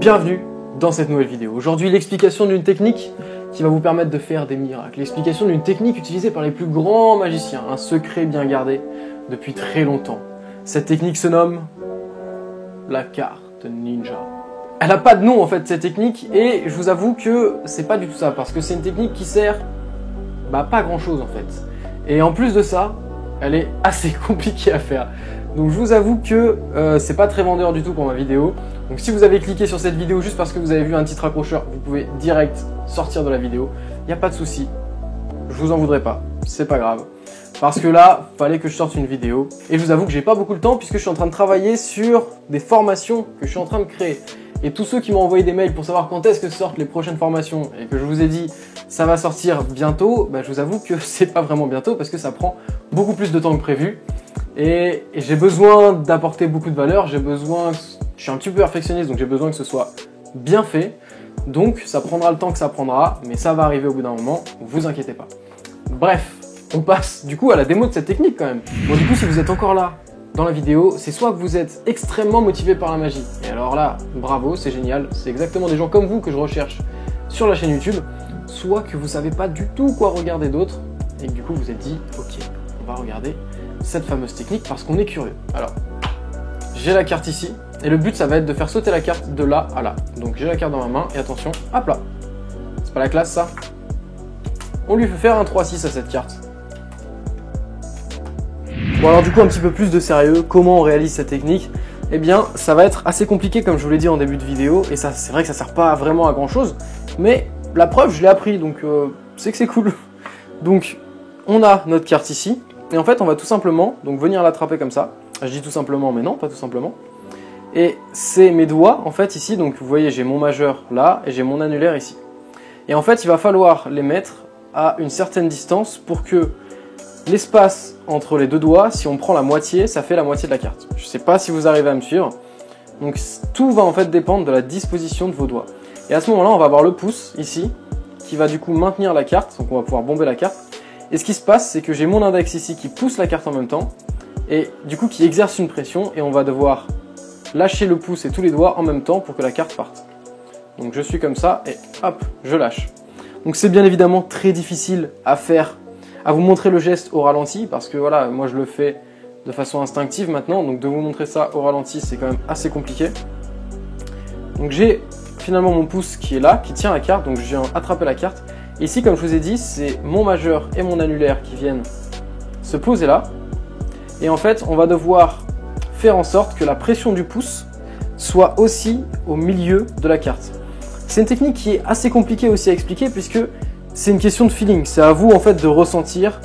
Bienvenue dans cette nouvelle vidéo. Aujourd'hui, l'explication d'une technique qui va vous permettre de faire des miracles. L'explication d'une technique utilisée par les plus grands magiciens, un secret bien gardé depuis très longtemps. Cette technique se nomme la carte ninja. Elle n'a pas de nom en fait cette technique et je vous avoue que c'est pas du tout ça parce que c'est une technique qui sert pas grand chose en fait. Et en plus de ça, elle est assez compliquée à faire. Donc je vous avoue que c'est pas très vendeur du tout pour ma vidéo. Donc si vous avez cliqué sur cette vidéo juste parce que vous avez vu un titre accrocheur, vous pouvez direct sortir de la vidéo. Il n'y a pas de souci. Je vous en voudrais pas. C'est pas grave. Parce que là, fallait que je sorte une vidéo. Et je vous avoue que j'ai pas beaucoup de temps puisque je suis en train de travailler sur des formations que je suis en train de créer. Et tous ceux qui m'ont envoyé des mails pour savoir quand est-ce que sortent les prochaines formations et que je vous ai dit ça va sortir bientôt, je vous avoue que c'est pas vraiment bientôt parce que ça prend beaucoup plus de temps que prévu. Et j'ai besoin d'apporter beaucoup de valeur, je suis un petit peu perfectionniste donc j'ai besoin que ce soit bien fait. Donc ça prendra le temps que ça prendra, mais ça va arriver au bout d'un moment, vous inquiétez pas. Bref, on passe du coup à la démo de cette technique quand même. Bon du coup si vous êtes encore là dans la vidéo, c'est soit que vous êtes extrêmement motivé par la magie, et alors là, bravo, c'est génial, c'est exactement des gens comme vous que je recherche sur la chaîne YouTube, soit que vous savez pas du tout quoi regarder d'autre, et que du coup vous vous êtes dit, ok, on va regarder cette fameuse technique parce qu'on est curieux. Alors, j'ai la carte ici, et le but ça va être de faire sauter la carte de là à là. Donc j'ai la carte dans ma main, et attention, hop là, c'est pas la classe ça. On lui fait faire un 3-6 à cette carte. Bon alors du coup un petit peu plus de sérieux, comment on réalise cette technique? Eh bien ça va être assez compliqué comme je vous l'ai dit en début de vidéo, et ça c'est vrai que ça sert pas vraiment à grand chose, mais la preuve je l'ai appris donc c'est que c'est cool. Donc on a notre carte ici, et en fait on va tout simplement donc venir l'attraper comme ça. Je dis tout simplement mais non pas tout simplement. Et c'est mes doigts en fait ici, donc vous voyez j'ai mon majeur là et j'ai mon annulaire ici. Et en fait il va falloir les mettre à une certaine distance pour que l'espace entre les deux doigts, si on prend la moitié, ça fait la moitié de la carte. Je ne sais pas si vous arrivez à me suivre. Donc tout va en fait dépendre de la disposition de vos doigts. Et à ce moment-là, on va avoir le pouce ici, qui va du coup maintenir la carte, donc on va pouvoir bomber la carte. Et ce qui se passe, c'est que j'ai mon index ici qui pousse la carte en même temps, et du coup qui exerce une pression, et on va devoir lâcher le pouce et tous les doigts en même temps pour que la carte parte. Donc je suis comme ça, et hop, je lâche. Donc c'est bien évidemment très difficile à faire, à vous montrer le geste au ralenti, parce que voilà, moi je le fais de façon instinctive maintenant, donc de vous montrer ça au ralenti, c'est quand même assez compliqué. Donc j'ai finalement mon pouce qui est là, qui tient la carte, donc je viens attraper la carte. Et ici, comme je vous ai dit, c'est mon majeur et mon annulaire qui viennent se poser là. Et en fait, on va devoir faire en sorte que la pression du pouce soit aussi au milieu de la carte. C'est une technique qui est assez compliquée aussi à expliquer puisque c'est une question de feeling, c'est à vous en fait de ressentir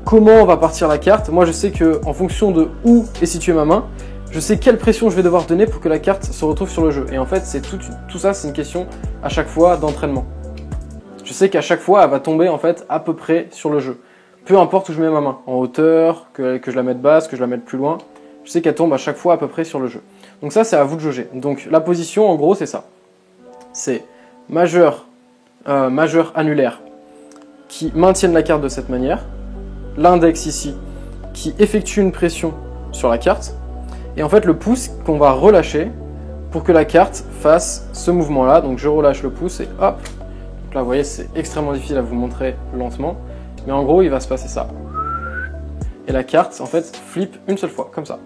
comment va partir la carte. Moi je sais que en fonction de où est située ma main, je sais quelle pression je vais devoir donner pour que la carte se retrouve sur le jeu. Et en fait c'est tout ça c'est une question à chaque fois d'entraînement. Je sais qu'à chaque fois elle va tomber en fait à peu près sur le jeu. Peu importe où je mets ma main, en hauteur, que je la mette basse, que je la mette plus loin, je sais qu'elle tombe à chaque fois à peu près sur le jeu. Donc ça c'est à vous de jauger. Donc la position en gros c'est ça. C'est majeur annulaire qui maintiennent la carte de cette manière, l'index ici qui effectue une pression sur la carte, et en fait le pouce qu'on va relâcher pour que la carte fasse ce mouvement là. Donc je relâche le pouce et hop, donc là vous voyez c'est extrêmement difficile à vous montrer lentement, mais en gros il va se passer ça. Et la carte en fait flippe une seule fois, comme ça.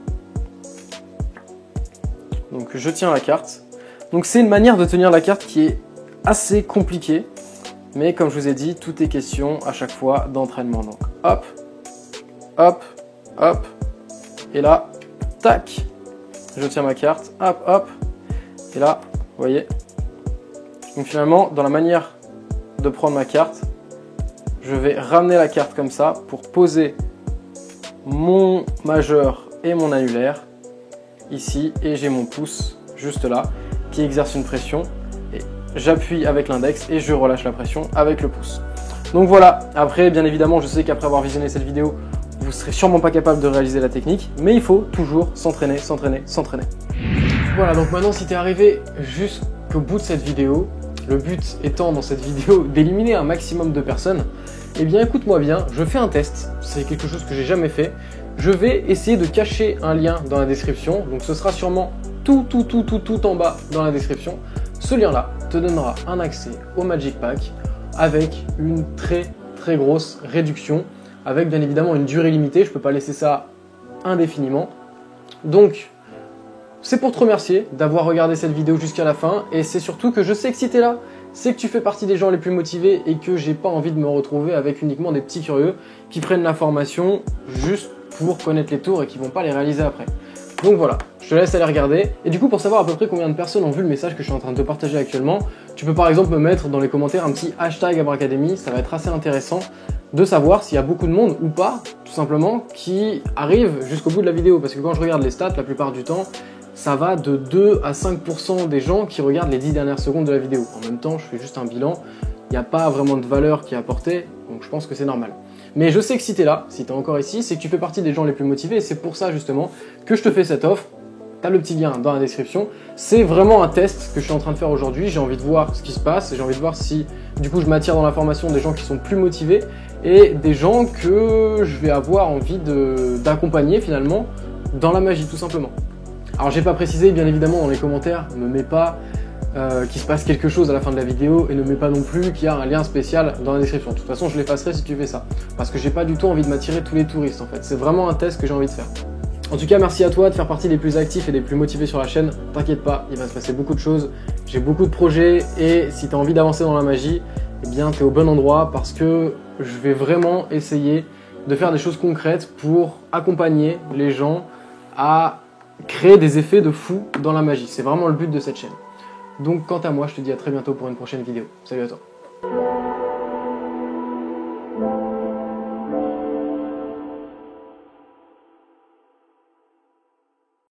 Donc je tiens la carte. Donc c'est une manière de tenir la carte qui est assez compliquée. Mais comme je vous ai dit, tout est question à chaque fois d'entraînement. Donc hop, hop, hop, et là, tac, je tiens ma carte, hop, hop, et là, vous voyez. Donc finalement, dans la manière de prendre ma carte, je vais ramener la carte comme ça pour poser mon majeur et mon annulaire ici, et j'ai mon pouce juste là qui exerce une pression. J'appuie avec l'index et je relâche la pression avec le pouce. Donc voilà, après bien évidemment je sais qu'après avoir visionné cette vidéo, vous serez sûrement pas capable de réaliser la technique, mais il faut toujours s'entraîner, s'entraîner, s'entraîner. Voilà, donc maintenant si tu es arrivé jusqu'au bout de cette vidéo, le but étant dans cette vidéo d'éliminer un maximum de personnes, eh bien écoute-moi bien, je fais un test, c'est quelque chose que j'ai jamais fait. Je vais essayer de cacher un lien dans la description, donc ce sera sûrement tout en bas dans la description. Ce lien-là te donnera un accès au Magic Pack avec une très grosse réduction, avec bien évidemment une durée limitée, je ne peux pas laisser ça indéfiniment. Donc, c'est pour te remercier d'avoir regardé cette vidéo jusqu'à la fin, et c'est surtout que je sais que si tu es là, c'est que tu fais partie des gens les plus motivés et que j'ai pas envie de me retrouver avec uniquement des petits curieux qui prennent la formation juste pour connaître les tours et qui vont pas les réaliser après. Donc voilà, je te laisse aller regarder. Et du coup, pour savoir à peu près combien de personnes ont vu le message que je suis en train de te partager actuellement, tu peux par exemple me mettre dans les commentaires un petit hashtag Abracademy, ça va être assez intéressant de savoir s'il y a beaucoup de monde ou pas, tout simplement, qui arrive jusqu'au bout de la vidéo. Parce que quand je regarde les stats, la plupart du temps, ça va de 2 à 5% des gens qui regardent les 10 dernières secondes de la vidéo. En même temps, je fais juste un bilan, il n'y a pas vraiment de valeur qui est apportée, donc je pense que c'est normal. Mais je sais que si tu es là, si tu es encore ici, c'est que tu fais partie des gens les plus motivés, et c'est pour ça justement que je te fais cette offre. Tu as le petit lien dans la description. C'est vraiment un test que je suis en train de faire aujourd'hui. J'ai envie de voir ce qui se passe, j'ai envie de voir si du coup je m'attire dans la formation des gens qui sont plus motivés et des gens que je vais avoir envie d'accompagner finalement dans la magie tout simplement. Alors j'ai pas précisé bien évidemment dans les commentaires, ne mets pas qu'il se passe quelque chose à la fin de la vidéo et ne mets pas non plus qu'il y a un lien spécial dans la description. De toute façon je l'effacerai si tu fais ça, parce que j'ai pas du tout envie de m'attirer tous les touristes en fait, c'est vraiment un test que j'ai envie de faire. En tout cas merci à toi de faire partie des plus actifs et des plus motivés sur la chaîne, t'inquiète pas, il va se passer beaucoup de choses, j'ai beaucoup de projets et si tu as envie d'avancer dans la magie, eh bien tu es au bon endroit parce que je vais vraiment essayer de faire des choses concrètes pour accompagner les gens à créer des effets de fou dans la magie. C'est vraiment le but de cette chaîne. Donc quant à moi, je te dis à très bientôt pour une prochaine vidéo. Salut à toi.